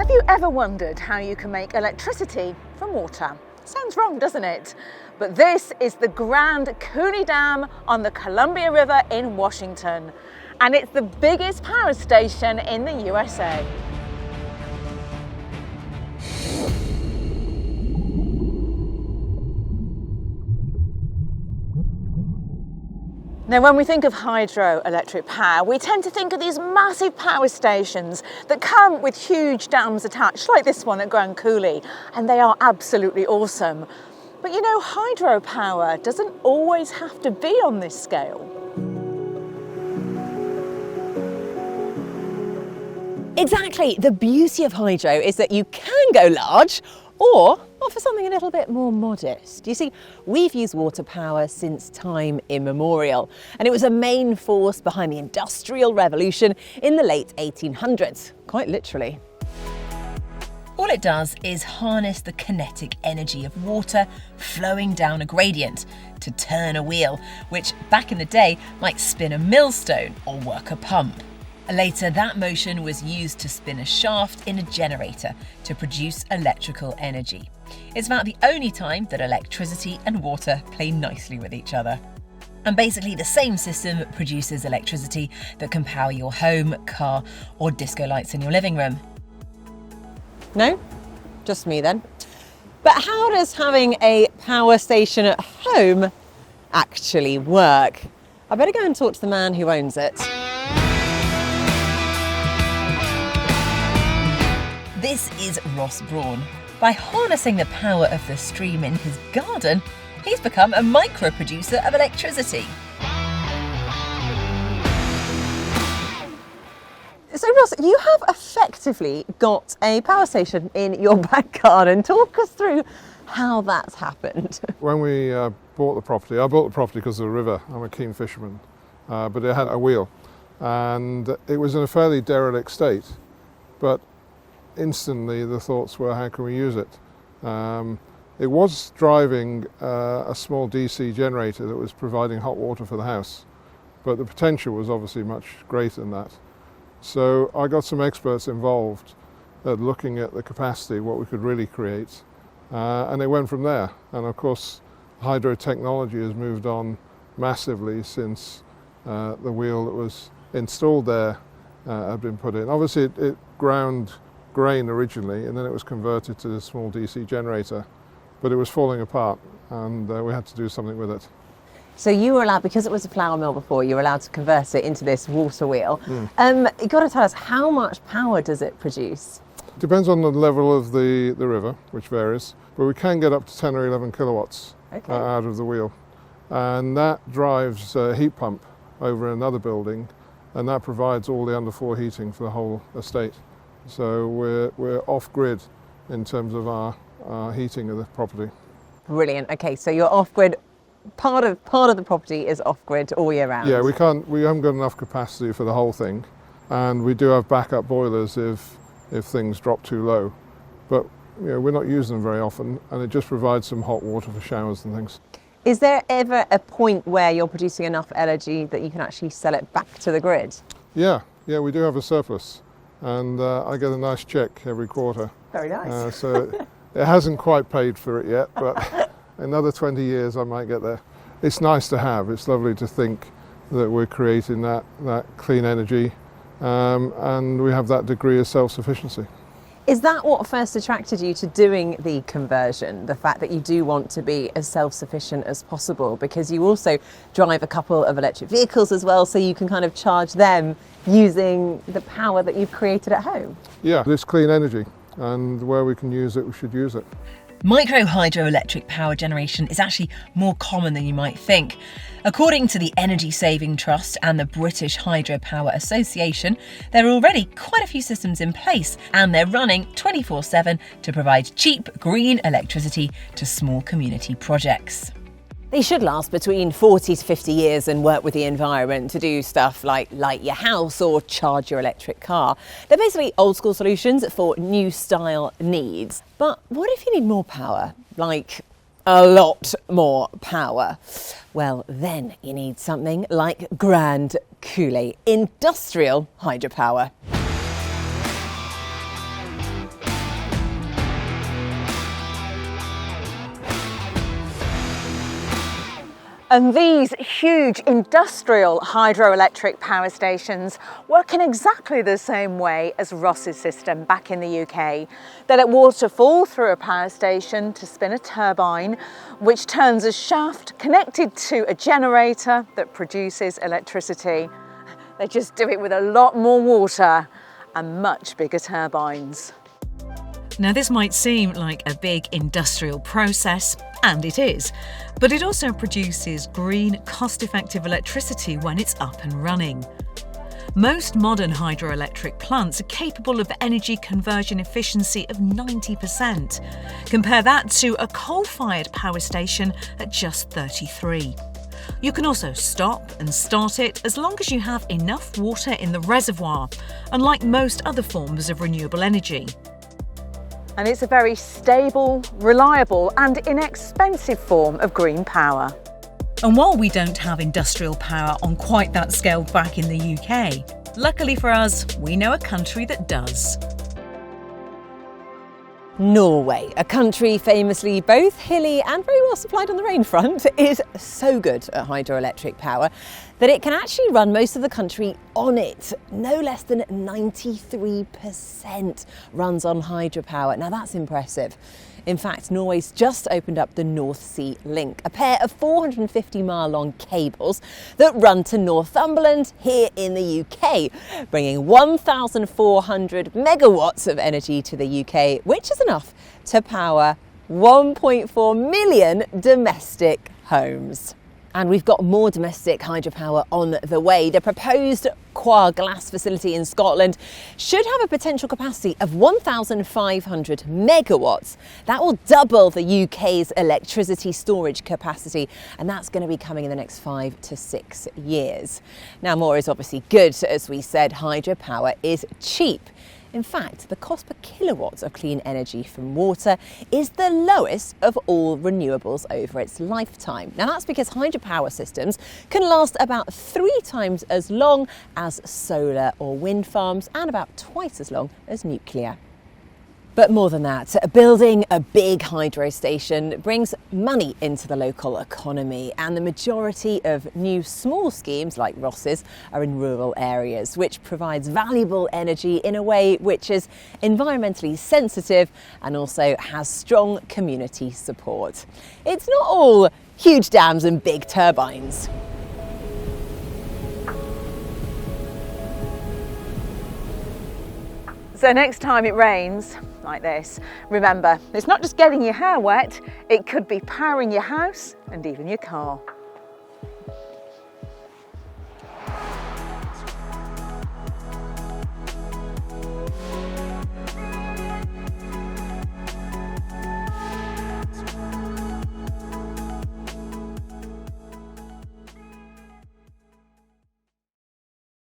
Have you ever wondered how you can make electricity from water? Sounds wrong, doesn't it? But this is the Grand Coulee Dam on the Columbia River in Washington, and it's the biggest power station in the USA. Now, when we think of hydroelectric power, we tend to think of these massive power stations that come with huge dams attached, like this one at Grand Coulee, and they are absolutely awesome. But you know, hydropower doesn't always have to be on this scale. Exactly. The beauty of hydro is that you can go large or offer something a little bit more modest. You see, we've used water power since time immemorial, and it was a main force behind the Industrial Revolution in the late 1800s, quite literally. All it does is harness the kinetic energy of water flowing down a gradient to turn a wheel, which back in the day might spin a millstone or work a pump. Later, that motion was used to spin a shaft in a generator to produce electrical energy. It's about the only time that electricity and water play nicely with each other. And basically the same system produces electricity that can power your home, car, or disco lights in your living room. No? Just me then. But how does having a power station at home actually work? I better go and talk to the man who owns it. This is Ross Braun. By harnessing the power of the stream in his garden, he's become a micro-producer of electricity. So Ross, you have effectively got a power station in your back garden. Talk us through how that's happened. When we bought the property, I bought the property because of the river. I'm a keen fisherman, but it had a wheel, and it was in a fairly derelict state. But instantly the thoughts were, how can we use it? It was driving a small DC generator that was providing hot water for the house, but the potential was obviously much greater than that. So I got some experts involved at looking at the capacity, what we could really create, and it went from there. And of course, hydro technology has moved on massively since the wheel that was installed there had been put in. Obviously it ground grain originally, and then it was converted to the small DC generator, but it was falling apart, and we had to do something with it. So you were allowed, because it was a flour mill before, you were allowed to convert it into this water wheel. You've got to tell us, how much power does it produce? Depends on the level of the river, which varies, but we can get up to 10 or 11 kilowatts out of the wheel, and that drives a heat pump over another building, and that provides all the underfloor heating for the whole estate. So we're off-grid in terms of our heating of the property. Brilliant. Okay, so you're off-grid. Part of the property is off-grid all year round. Yeah, we haven't got enough capacity for the whole thing, and we do have backup boilers if things drop too low. But you know, we're not using them very often, and it just provides some hot water for showers and things. Is there ever a point where you're producing enough energy that you can actually sell it back to the grid? Yeah, we do have a surplus. And I get a nice check every quarter. Very nice. So it hasn't quite paid for it yet, but another 20 years I might get there. It's nice to have. It's lovely to think that we're creating that clean energy, and we have that degree of self-sufficiency. Is that what first attracted you to doing the conversion, the fact that you do want to be as self-sufficient as possible? Because you also drive a couple of electric vehicles as well, so you can kind of charge them using the power that you've created at home. Yeah, this clean energy, and where we can use it, we should use it. Micro hydroelectric power generation is actually more common than you might think. According to the Energy Saving Trust and the British Hydropower Association, there are already quite a few systems in place, and they're running 24/7 to provide cheap green electricity to small community projects. They should last between 40 to 50 years and work with the environment to do stuff like light your house or charge your electric car. They're basically old school solutions for new style needs. But what if you need more power? Like a lot more power? Well, then you need something like Grand Coulee industrial hydropower. And these huge industrial hydroelectric power stations work in exactly the same way as Ross's system back in the UK. They let water fall through a power station to spin a turbine, which turns a shaft connected to a generator that produces electricity. They just do it with a lot more water and much bigger turbines. Now, this might seem like a big industrial process, and it is, but it also produces green, cost-effective electricity when it's up and running. Most modern hydroelectric plants are capable of energy conversion efficiency of 90%. Compare that to a coal-fired power station at just 33%. You can also stop and start it as long as you have enough water in the reservoir, unlike most other forms of renewable energy. And it's a very stable, reliable and inexpensive form of green power. And while we don't have industrial power on quite that scale back in the UK, luckily for us, we know a country that does. Norway, a country famously both hilly and very well supplied on the rain front, is so good at hydroelectric power that it can actually run most of the country on it. No less than 93% runs on hydropower. Now that's impressive. In fact, Norway's just opened up the North Sea Link, a pair of 450-mile-long cables that run to Northumberland here in the UK, bringing 1,400 megawatts of energy to the UK, which is enough to power 1.4 million domestic homes. And we've got more domestic hydropower on the way. The proposed Quar Glass facility in Scotland should have a potential capacity of 1,500 megawatts. That will double the UK's electricity storage capacity, and that's going to be coming in the next 5 to 6 years. Now, more is obviously good. As we said, hydropower is cheap. In fact, the cost per kilowatt of clean energy from water is the lowest of all renewables over its lifetime. Now that's because hydropower systems can last about 3 times as long as solar or wind farms and about twice as long as nuclear. But more than that, building a big hydro station brings money into the local economy, and the majority of new small schemes like Ross's are in rural areas, which provides valuable energy in a way which is environmentally sensitive and also has strong community support. It's not all huge dams and big turbines. So next time it rains like this, remember, it's not just getting your hair wet, it could be powering your house and even your car.